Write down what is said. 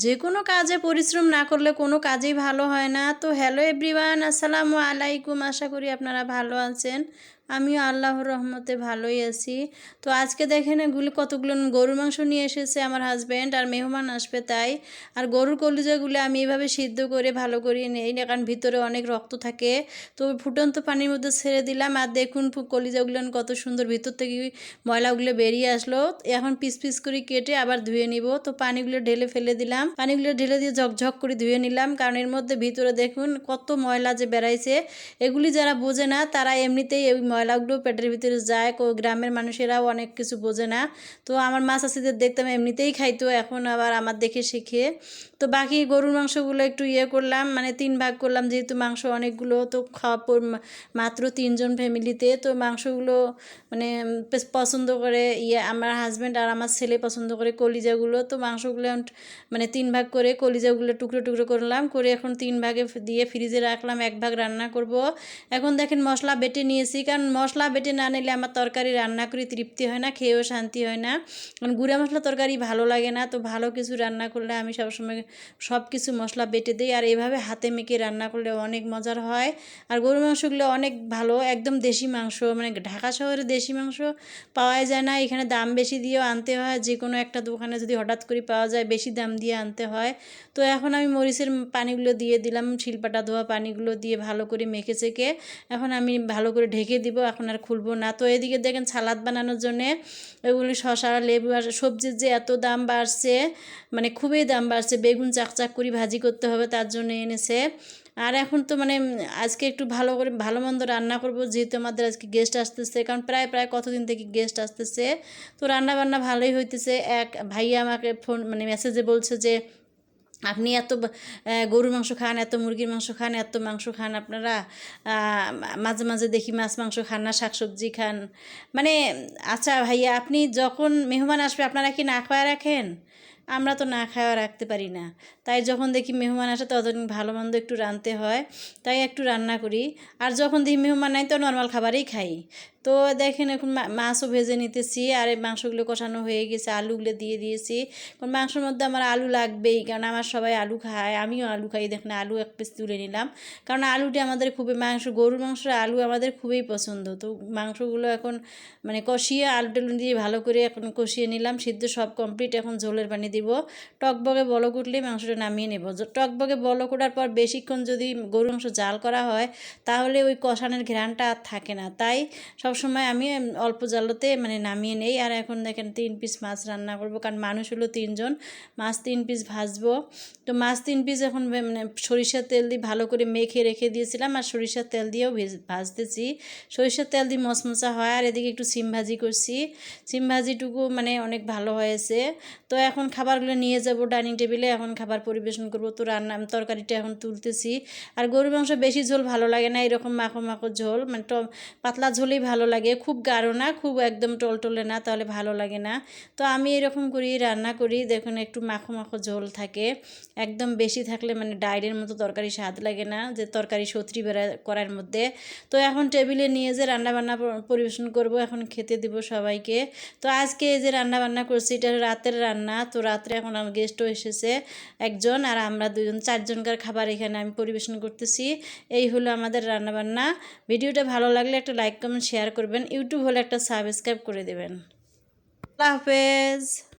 যে কোনো কাজে পরিশ্রম না করলে কোনো কাজেই ভালো হয় না। তো হ্যালো এভরিওয়ান, আসসালামু আলাইকুম। আশা করি আপনারা ভালো আছেন। আমিও আল্লাহর রহমতে ভালোই আছি। তো আজকে দেখেন এগুলি কতগুলো গরুর মাংস নিয়ে এসেছে আমার হাজব্যান্ড, আর মেহমান আসবে তাই। আর গরুর কলিজাগুলো আমি এভাবে সিদ্ধ করে ভালো করে নেই না, কারণ ভিতরে অনেক রক্ত থাকে। তো ফুটন্ত পানির মধ্যে ছেড়ে দিলাম, আর দেখুন কলিজাগুলো কত সুন্দর ভিতর থেকে ময়লাগুলো বেরিয়ে আসলো। এখন পিস পিস করে কেটে আবার ধুয়ে নিব। তো পানিগুলো ঢেলে ফেলে দিলাম, পানিগুলো ঢেলে দিয়ে ঝকঝক করে ধুয়ে নিলাম, কারণ এর মধ্যে ভিতরে দেখুন কত ময়লা যে বেড়াইছে। এগুলি যারা বোঝে না তারা এমনিতেই এই ময়লাগুলো পেটের ভিতরে যায়। গ্রামের মানুষেরাও অনেক কিছু বোঝে না। তো আমার মা চাষিদের দেখতাম এমনিতেই খাইতো, এখন আবার আমার দেখে শিখে। তো বাকি গরুর মাংসগুলো একটু করলাম, মানে 3 ভাগ করলাম, যেহেতু মাংস অনেকগুলো, তো খাওয়া মাত্র 3 জন ফ্যামিলিতে। তো মাংসগুলো মানে পছন্দ করে আমার হাজব্যান্ড আর আমার ছেলে পছন্দ করে কলিজাগুলো। তো মাংসগুলো মানে 3 ভাগ করে কলিজাগুলো টুকরো টুকরো করলাম, করে এখন 3 ভাগে দিয়ে ফ্রিজে রাখলাম, 1 ভাগ রান্না করব। এখন দেখেন মশলা বেটে নিয়েছি, কারণ মশলা বেটে না নিলে আমার তরকারি রান্না করে তৃপ্তি হয় না, খেয়েও শান্তি হয় না। কারণ গুঁড়া মশলা তরকারি ভালো লাগে না। তো ভালো কিছু রান্না করলে আমি সবসময় সব কিছু মশলা বেটে দিই, আর এভাবে হাতে মেখে রান্না করলে অনেক মজার হয়। আর গরুর মাংসগুলো অনেক ভালো, একদম দেশি মাংস, মানে ঢাকা শহরে দেশি মাংস পাওয়াই যায় না, এখানে দাম বেশি দিয়েও আনতে হয়। যে কোনো একটা দোকানে যদি হঠাৎ করে পাওয়া যায় বেশি দাম দিয়ে আনতে হয়। তো এখন আমি মরিচের পানিগুলো দিয়ে দিলাম, শিলপাটা ধোয়া পানিগুলো দিয়ে ভালো করে মেখে চেকে এখন আমি ভালো করে ঢেকে দিব, এখন আর খুলবো না। তো এদিকে দেখেন সালাদ বানানোর জন্যে এগুলি শসা লেবু আর সবজির যে এত দাম বাড়ছে, মানে খুবই দাম বাড়ছে। বেগুন চাকচাক করে ভাজি করতে হবে, তার জন্য এনেছে। আর এখন তো মানে আজকে একটু ভালো করে ভালো মন্দ রান্না করব, যেহেতু আমাদের আজকে গেস্ট আসতেছে, কারণ প্রায় কতদিন থেকে গেস্ট আসতেছে। তো রান্না বান্না ভালোই হইতেছে। এক ভাইয়া আমাকে ফোন মানে মেসেজে বলছে যে আপনি এত গরুর মাংস খান, এত মুরগির মাংস খান, এত মাংস খান আপনারা, মাঝে মাঝে দেখি মাছ মাংস খান না, শাকসবজি খান। মানে আচ্ছা ভাইয়া, আপনি যখন মেহমান আসবে আপনারা কি না খাওয়া রাখেন? আমরা তো না খাওয়া রাখতে পারি না। তাই যখন দেখি মেহমান আসে তখন ভালো মন্দ একটু রাঁধতে হয়, তাই একটু রান্না করি। আর যখন দেখি মেহমান নাই তো নর্মাল খাবারই খাই। তো দেখেন এখন মাছও ভেজে নিতেছি, আর এই মাংসগুলো কষানো হয়ে গেছে, আলুগুলো দিয়ে দিয়েছি। কারণ মাংসের মধ্যে আমার আলু লাগবেই, কারণ আমার সবাই আলু খায়, আমিও আলু খাই। দেখেন আলু 1 পিস তুলে নিলাম, কারণ আলুটি আমাদের খুবই গরুর মাংসের আলু আমাদের খুবই পছন্দ। তো মাংসগুলো এখন মানে কষিয়ে আলু টালু দিয়ে ভালো করে এখন কষিয়ে নিলাম, সিদ্ধ সব কমপ্লিট। এখন ঝোলের পানি দিব, টকবগে বলক উঠলেই মাংসটা নামিয়ে নেব। টকবগে বলক ওঠার পর বেশিক্ষণ যদি গরুর মাংস জাল করা হয় তাহলে ওই কষানোর ঘ্রাণটা আর থাকে না, তাই সবসময় আমি অল্প জালতে মানে নামিয়ে নেই। আর এখন দেখেন 3 পিস মাছ রান্না করব, কারণ মানুষ হলো 3 জন, মাছ 3 পিস ভাজবো। তো মাছ 3 পিস এখন মানে সরিষার তেল দিয়ে ভালো করে মেখে রেখে দিয়েছিলাম, আর সরিষার তেল দিয়েও ভাজতেছি। সরিষার তেল দিয়ে মচমচা হয়। আর এদিকে একটু সিম ভাজি করছি, সিম ভাজিটুকু মানে অনেক ভালো হয়েছে। তো এখন খাবারগুলো নিয়ে যাব ডাইনিং টেবিলে, এখন খাবার পরিবেশন করব। তো তরকারিটা এখন তুলতেছি। আর গরুর মাংস বেশি ঝোল ভালো লাগে না, এরকম মাখো মাখো ঝোল, মানে পাতলা ঝোলই ভালো লাগে, খুব গাঢ় না, খুব একদম টলটলে না, তাহলে ভালো লাগে না। তো আমি এরকম করি রান্না করি, দেখুন একটু মাখো মাখো ঝোল থাকে। একদম বেশি থাকলে মানে ডাইরের মতো তরকারি স্বাদ লাগে না, যে তরকারি সত্রি বেড়া করার মধ্যে। তো এখন টেবিলে নিয়ে যে রান্নাবান্না পরিবেশন করব, এখন খেতে দিব সবাইকে। তো আজকে এই যে রান্নাবান্না করছি এটা রাতের রান্না। তো রাত্রে এখন আমার গেস্টও এসেছে একজন, আর আমরা 2 জন, 4 জনকার খাবার এখানে আমি পরিবেশন করতেছি। এই হলো আমাদের রান্নাবান্না। ভিডিওটা ভালো লাগলে একটা লাইক কমেন্ট শেয়ার করবেন, ইউটিউব হলে একটা সাবস্ক্রাইব করে দেবেন। আল্লাহ হাফেজ।